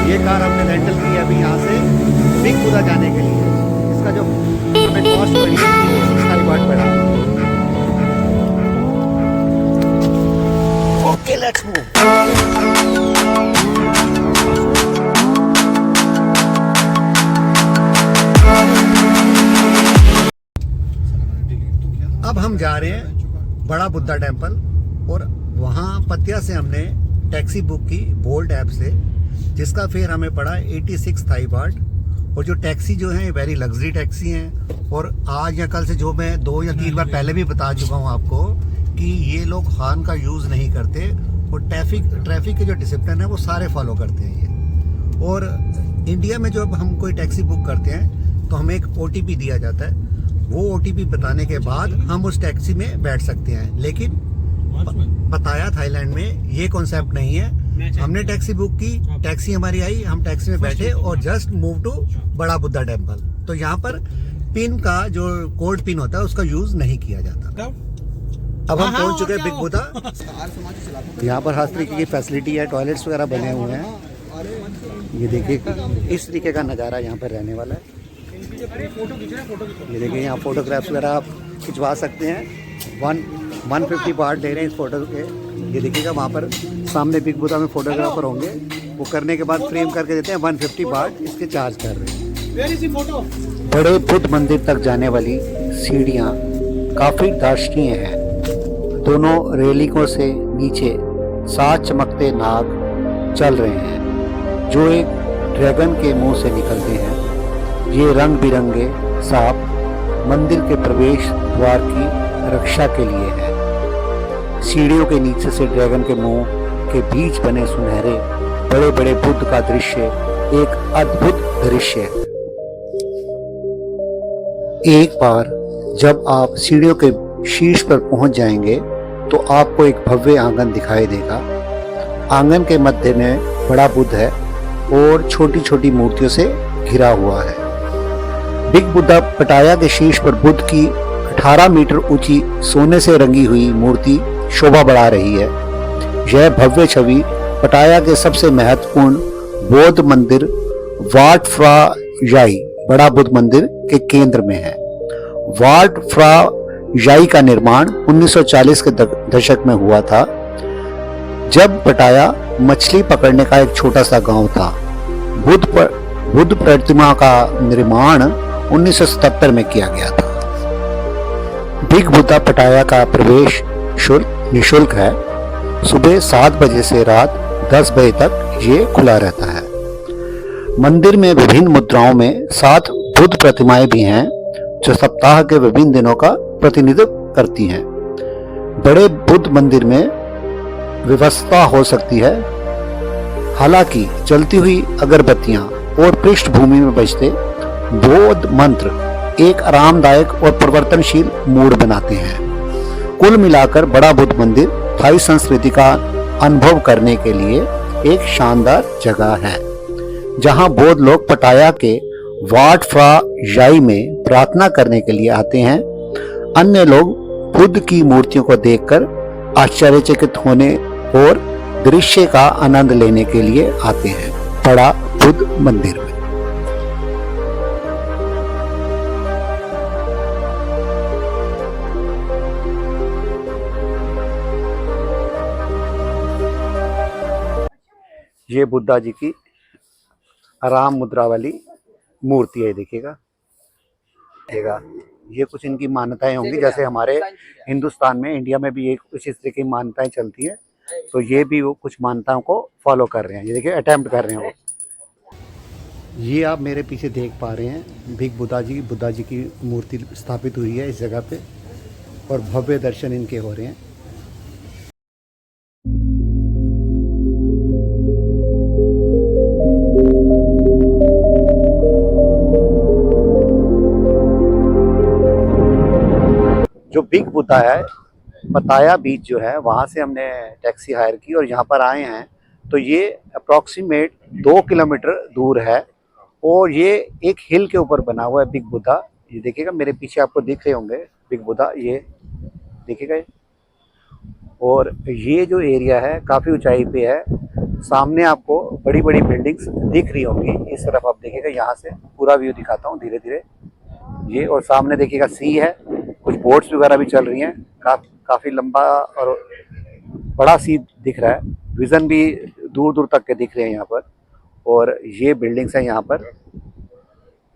ये कार हमने रेंटल की है अभी यहाँ से बिग बुद्धा जाने के लिए। इसका जो हमें कॉस्ट पड़ी है 86 पड़ा। Okay let's move. अब हम जा रहे हैं बड़ा बुद्धा टेम्पल और वहाँ पतिया से हमने टैक्सी बुक की बोल्ट ऐप से, जिसका फेयर हमें पड़ा 86 थाई बाट। और जो टैक्सी जो है वेरी लग्जरी टैक्सी हैं। और आज या कल से जो मैं 2 या 3 बार पहले भी बता चुका हूँ आपको कि ये लोग हॉर्न का यूज़ नहीं करते और ट्रैफिक के जो डिसिप्लिन है वो सारे फॉलो करते हैं ये। और इंडिया में जब हम कोई टैक्सी बुक करते हैं तो हमें एक OTP दिया जाता है। वो OTP बताने के बाद हम उस टैक्सी में बैठ सकते हैं। लेकिन पताया थाईलैंड में ये कॉन्सेप्ट नहीं है। हमने टैक्सी बुक की, टैक्सी हमारी आई, हम टैक्सी में बैठे और जस्ट मूव टू बड़ा बुद्धा टेम्पल। तो यहाँ पर पिन का जो कोड पिन होता है उसका यूज नहीं किया जाता। अब हम पहुंच चुके हैं बिग बुद्धा। यहाँ पर हर तरीके की फैसिलिटी है, टॉयलेट्स वगैरह बने हुए हैं। ये देखिए इस तरीके का नज़ारा यहाँ पर रहने वाला है। ये देखिए यहाँ फोटोग्राफ्स वगैरह आप खिंचवा सकते हैं। 150 बाट ले रहे हैं इस फोटो के। ये देखिएगा वहाँ पर सामने बिग बुद्धा में फोटोग्राफर होंगे, वो करने के बाद फ्रेम करके देते हैं। 150 बाट इसके चार्ज कर रहे हैं। बड़े बुद्ध मंदिर तक जाने वाली सीढ़ियाँ काफ़ी दर्शनीय हैं। दोनों रेलिंगों से नीचे 7 चमकते नाग चल रहे हैं जो एक ड्रैगन के मुंह से निकलते हैं। ये रंग बिरंगे सांप मंदिर के प्रवेश द्वार की रक्षा के लिए है। सीढ़ियों के नीचे से ड्रैगन के मुंह के बीच बने सुनहरे बड़े बड़े बुद्ध का दृश्य एक अद्भुत दृश्य है। एक बार जब आप सीढ़ियों के शीर्ष पर पहुंच जाएंगे तो आपको एक भव्य आंगन दिखाई देगा। आंगन के मध्य में बड़ा बुद्ध है और छोटी छोटी मूर्तियों से घिरा हुआ है। बिग बुद्धा पटाया के शीर्ष पर बुद्ध की 18 मीटर ऊंची सोने से रंगी हुई मूर्ति शोभा बढ़ा रही है। यह भव्य छवि पटाया के सबसे महत्वपूर्ण बौद्ध मंदिर वाट फ्रा याई बड़ा बुद्ध मंदिर के केंद्र में है। वाट फ्रा याई का निर्माण 1940 के दशक में हुआ था, जब पटाया मछली पकड़ने का एक छोटा सा गांव था। बुद्ध प्रतिमा का निर्माण 1977 में किया गया था। बिग बुद्धा पटाया का प्रवेश शुल्क निःशुल्क है। सुबह 7 बजे से रात 10 बजे तक ये खुला रहता है। मंदिर में विभिन्न मुद्राओं में 7 बुद्ध प्रतिमाएं भी हैं जो सप्ताह के विभिन्न दिनों का प्रतिनिधित्व करती हैं। बड़े बुद्ध मंदिर में व्यवस्था हो सकती है, हालांकि जलती हुई अगरबत्तियां और पृष्ठभूमि में बजते बौद्ध मंत्र एक आरामदायक और परिवर्तनशील मूड बनाते हैं। कुल मिलाकर बड़ा बुद्ध मंदिर थाई संस्कृति का अनुभव करने के लिए एक शानदार जगह है, जहां बौद्ध लोग पटाया के वाट फ्रा याई में प्रार्थना करने के लिए आते हैं। अन्य लोग बुद्ध की मूर्तियों को देखकर आश्चर्यचकित होने और दृश्य का आनंद लेने के लिए आते हैं बड़ा बुद्ध मंदिर में। ये बुद्धा जी की आराम मुद्रा वाली मूर्ति है, देखिएगा। ये कुछ इनकी मान्यताएं होंगी, जैसे हमारे हिंदुस्तान में, इंडिया में भी एक कुछ इस तरह की मान्यताएं चलती हैं। तो ये भी वो कुछ मान्यताओं को फॉलो कर रहे हैं। ये देखिए अटेम्प्ट कर रहे हैं वो। ये आप मेरे पीछे देख पा रहे हैं बिग बुद्धा जी की मूर्ति स्थापित हुई है इस जगह पे और भव्य दर्शन इनके हो रहे हैं। जो बिग बुद्धा है पताया बीच जो है वहाँ से हमने टैक्सी हायर की और यहाँ पर आए हैं। तो ये अप्रॉक्सीमेट 2 किलोमीटर दूर है और ये एक हिल के ऊपर बना हुआ है बिग बुद्धा। ये देखिएगा मेरे पीछे आपको दिख रहे होंगे बिग बुद्धा, ये देखिएगा। और ये जो एरिया है काफ़ी ऊंचाई पे है। सामने आपको बड़ी बड़ी बिल्डिंग्स दिख रही होंगी। इस तरफ आप देखिएगा, यहाँ से पूरा व्यू दिखाता हूँ धीरे धीरे। ये और सामने देखिएगा सी है, कुछ बोट्स वगैरह भी चल रही हैं। काफ़ी लंबा और बड़ा सी दिख रहा है, विज़न भी दूर दूर तक के दिख रहे हैं यहाँ पर। और ये बिल्डिंग्स हैं यहाँ पर,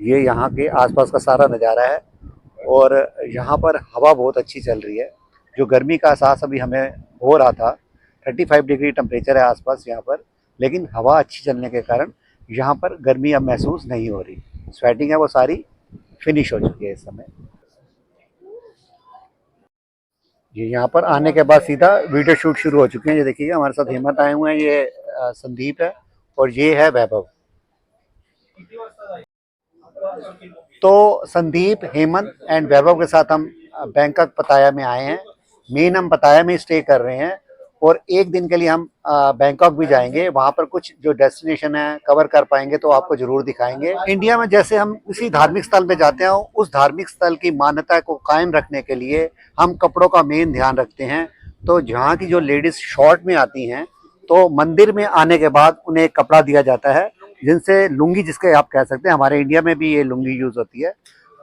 ये यहाँ के आसपास का सारा नज़ारा है। और यहाँ पर हवा बहुत अच्छी चल रही है। जो गर्मी का एहसास अभी हमें हो रहा था, 35 डिग्री टेम्परेचर है आसपास यहाँ पर, लेकिन हवा अच्छी चलने के कारण यहाँ पर गर्मी अब महसूस नहीं हो रही। स्वेटिंग है वो सारी फिनिश हो चुकी है इस समय। ये यहाँ पर आने के बाद सीधा वीडियो शूट शुरू हो चुके हैं। ये देखिएगा हमारे साथ हेमंत आए हुए हैं, ये संदीप है और ये है वैभव। तो संदीप, हेमंत एंड वैभव के साथ हम बैंकॉक पताया में आए हैं। मेन हम पताया में स्टे कर रहे हैं और एक दिन के लिए हम बैंकॉक भी जाएंगे। वहाँ पर कुछ जो डेस्टिनेशन है कवर कर पाएंगे तो आपको जरूर दिखाएंगे। इंडिया में जैसे हम किसी धार्मिक स्थल पे जाते हैं, उस धार्मिक स्थल की मान्यता को कायम रखने के लिए हम कपड़ों का मेन ध्यान रखते हैं। तो जहाँ की जो लेडीज शॉर्ट में आती हैं, तो मंदिर में आने के बाद उन्हें एक कपड़ा दिया जाता है जिनसे लुंगी, जिसके आप कह सकते हैं, हमारे इंडिया में भी ये लुंगी यूज होती है।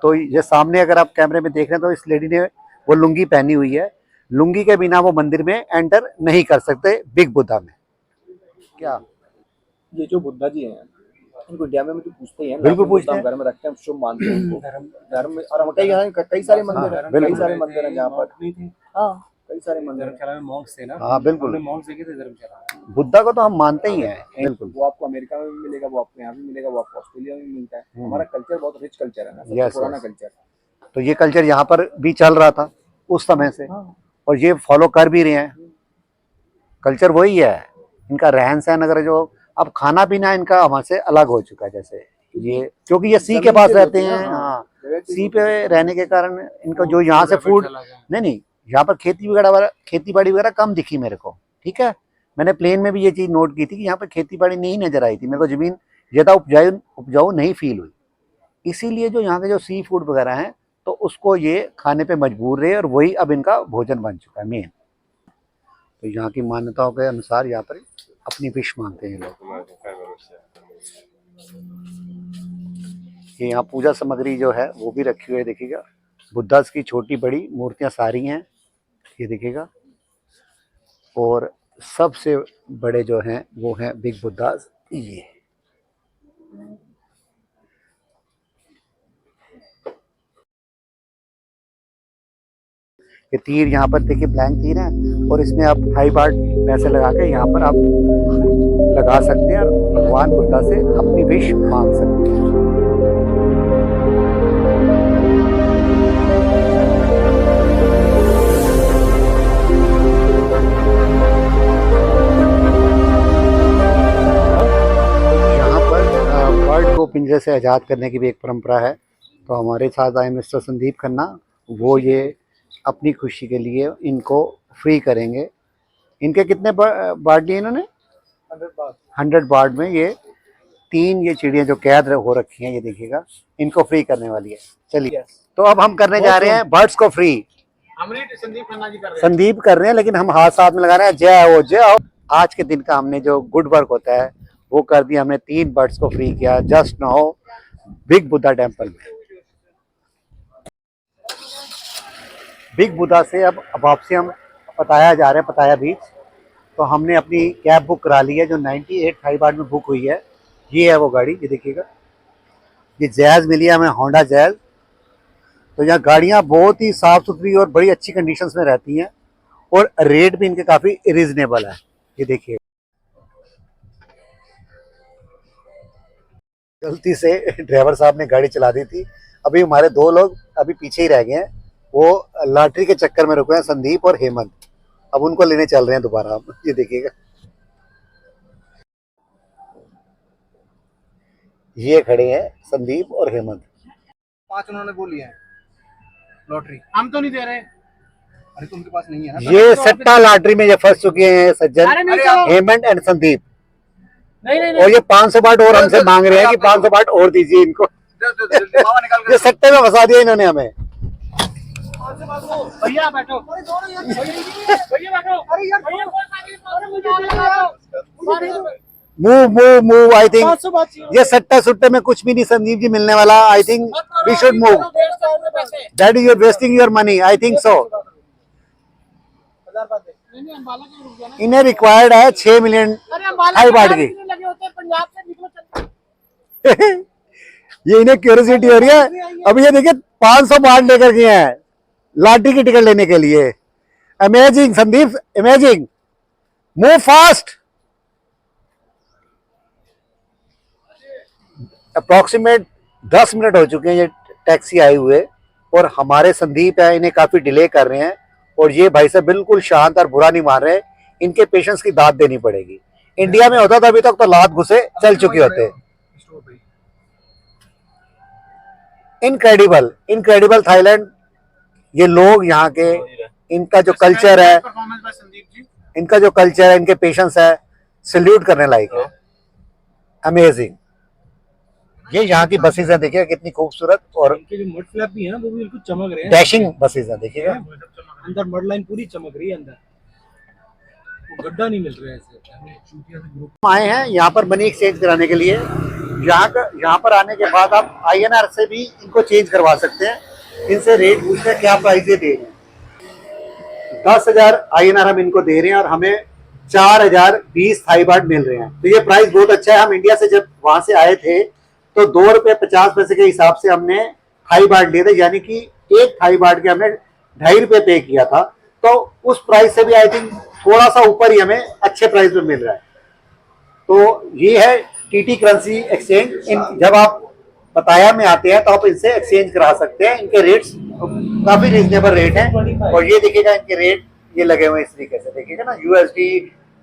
तो ये सामने अगर आप कैमरे में देख रहे हैं तो इस लेडी ने वो लुंगी पहनी हुई है। लुंगी के बिना वो मंदिर में एंटर नहीं कर सकते बिग बुद्धा में। क्या ये जो बुद्धा जी हैं, उनको इंडिया में तो पूछते ही हैं, बिल्कुल पूछते हैं, घर में रखते हैं, शुभ मानते हैं उनको। धर्म में और कई सारे मंदिर हैं, कई सारे मंदिर हैं जहाँ पर, हाँ कई सारे मंदिर। धर्मशाला में मॉन्क्स थे ना। हाँ बिल्कुल, मॉन्क्स देखे थे धर्मशाला। बुद्धा को तो हम मानते ही हैं बिल्कुल। वो आपको अमेरिका में भी मिलेगा, वो आपको यहाँ भी मिलेगा, वो आपको ऑस्ट्रेलिया में भी मिलता है। हमारा कल्चर बहुत रिच कल्चर है ना, सबसे पुराना कल्चर। तो ये कल्चर यहाँ पर भी चल रहा था उस समय से, और ये फॉलो कर भी रहे हैं। कल्चर वही है इनका, रहन सहन अगर जो अब खाना पीना इनका हमसे अलग हो चुका है। जैसे ये क्योंकि ये सी के पास रहते हैं, हाँ सी पे रहने के कारण इनको जो यहाँ से फूड नहीं यहाँ पर खेती बाड़ी वगैरह कम दिखी मेरे को। ठीक है, मैंने प्लेन में भी ये चीज़ नोट की थी कि यहाँ पर खेती बाड़ी नहीं नजर आई थी मेरे को, ज़मीन ज़्यादा उपजाऊ नहीं फील हुई। इसीलिए जो यहाँ के जो सी फूड वगैरह हैं तो उसको ये खाने पे मजबूर रहे और वही अब इनका भोजन बन चुका है मेन। तो यहाँ की मान्यताओं के अनुसार यहाँ पर अपनी विश मांगते हैं लोग। ये यहाँ पूजा सामग्री जो है वो भी रखी हुई है, देखिएगा बुद्धा की छोटी बड़ी मूर्तियाँ सारी हैं, ये देखिएगा। और सबसे बड़े जो हैं वो हैं बिग बुद्धास। ये तीर यहाँ पर देखिए ब्लैंक तीर है, और इसमें आप 5 बार पैसे लगा के यहाँ पर आप लगा सकते हैं और भगवान बुद्धा से अपनी विश मांग सकते हैं। यहाँ पर बर्ड को पिंजरे से आज़ाद करने की भी एक परंपरा है। तो हमारे साथ आए मिस्टर संदीप खन्ना, वो ये अपनी खुशी के लिए इनको फ्री करेंगे। इनके कितने बार्ड लिए इन्होंने? 100 बार्ड में ये 3 ये चिड़ियाँ जो कैद हो रखी हैं, ये देखिएगा, इनको फ्री करने वाली है। चलिए तो अब हम करने जा रहे हैं बर्ड्स को फ्री। संदीप कर रहे हैं, लेकिन हम हाथ साथ में लगा रहे हैं, जय हो जय हो। आज के दिन का हमने जो गुड वर्क होता है वो कर दिया, हमने 3 बर्ड्स को फ्री किया just now big Buddha temple में। बिग बुद्धा से अब वापसी हम पताया जा रहे हैं, पताया बीच। तो हमने अपनी कैब बुक करा ली है जो 98 थाई बार्ड में बुक हुई है। ये है वो गाड़ी, ये देखिएगा, ये जैज़ मिली है हमें, होंडा जैज़। तो यहाँ गाड़ियाँ बहुत ही साफ़ सुथरी और बड़ी अच्छी कंडीशंस में रहती हैं और रेट भी इनके काफ़ी रिजनेबल है। ये देखिए, गलती से ड्राइवर साहब ने गाड़ी चला दी थी। अभी हमारे 2 लोग अभी पीछे ही रह गए हैं, वो लॉटरी के चक्कर में रुके हैं, संदीप और हेमंत। अब उनको लेने चल रहे हैं दोबारा हम। ये देखिएगा, ये खड़े हैं संदीप और हेमंत। 5 उन्होंने बोली है लॉटरी, हम तो नहीं दे रहे। अरे तो उनके पास नहीं है ना। ये सट्टा लॉटरी में ये फंस चुके हैं सज्जन, हेमंत एंड संदीप। नहीं। और ये 500 बाट और हमसे मांग रहे हैं कि 500 बाट और दीजिए इनको। ये सट्टे में फंसा दिया इन्होंने हमें। भैया बैठो भैया बैठो अरे यार मूव आई थिंक ये सट्टा सुट्टे में कुछ भी नहीं संदीप जी मिलने वाला। I think we should move, that is your wasting your money, I think so. इन्हें रिक्वायर्ड है 6 मिलियन थाई बाट की। ये इन्हें क्यूरियोसिटी हो रही है। अभी ये देखिए 500 बाट लेकर गए हैं लाठी की टिकट लेने के लिए। Amazing Sandeep, amazing, move fast. Approximate 10 minute हो चुके हैं ये टैक्सी आए हुए, और हमारे संदीप है इन्हें काफी डिले कर रहे हैं, और ये भाई साहब बिल्कुल शांत और बुरा नहीं मान रहे। इनके पेशेंस की दाद देनी पड़ेगी। इंडिया में होता था अभी तक तो लात घुसे चल चुके होते। Incredible, incredible Thailand. ये लोग यहाँ के, इनका जो कल्चर है, इनका जो कल्चर है, इनके पेशेंस है, सैल्यूट करने लायक है। अमेजिंग। ये यहाँ की बसेस हैं, देखिए कितनी खूबसूरत, और इनके जो मड फ्लैप भी है ना वो भी बिल्कुल चमक रहे हैं। डैशिंग बसेस हैं, देखिएगा अंदर मड लाइन पूरी चमक रही है, अंदर वो गड्ढा नहीं मिल रहा है ऐसे। आए हैं यहाँ पर मनी एक्सचेंज कराने के लिए। यहाँ पर आने के बाद आप INR से भी इनको चेंज करवा सकते हैं। इनसे रेट पूछते हैं क्या प्राइस दे रहे हैं। 10,000 INR हम इनको दे रहे हैं और हमें 4,020 थाई बाट मिल रहे हैं। तो ये प्राइस बहुत अच्छा है। हम इंडिया से जब वहां से आए थे तो 2 रुपए 50 पैसे के हिसाब से हमने थाई बाट लिए थे, यानी कि एक थाई बाट के हमने 2.5 रुपए पे किया था। तो उस प्राइस से भी आई थिंक थोड़ा सा ऊपर ही हमें अच्छे प्राइस में मिल रहा है। तो ये है TT करेंसी एक्सचेंज। जब आप पताया में आते हैं तो आप इनसे एक्सचेंज करा सकते हैं। इनके रेट्स काफी रीजनेबल रेट हैं, और ये देखिएगा इनके रेट ये लगे हुए इस तरीके से, देखिएगा ना, USD,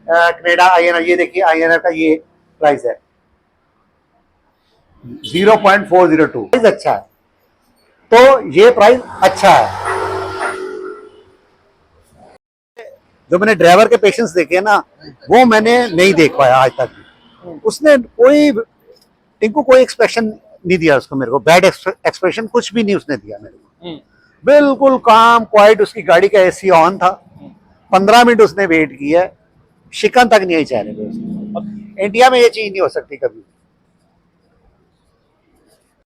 कनाडा INR। ये देखिए INR का ये प्राइस है 0.402। प्राइस अच्छा है, तो ये प्राइस अच्छा है। जो मैंने ड्राइवर के पेशेंस देखे ना, वो मैंने नहीं देख पाया आज तक। उसने कोई टिंकू कोई एक्सप्रेशन नहीं दिया उसको, मेरे को बैड एक्सप्रेशन कुछ भी नहीं उसने दिया मेरे को। बिल्कुल काम क्वाइट। उसकी गाड़ी का AC ऑन था। 15 मिनट उसने वेट किया, शिकन तक नहीं आई चेहरे पे उसने। इंडिया में ये चीज नहीं हो सकती कभी।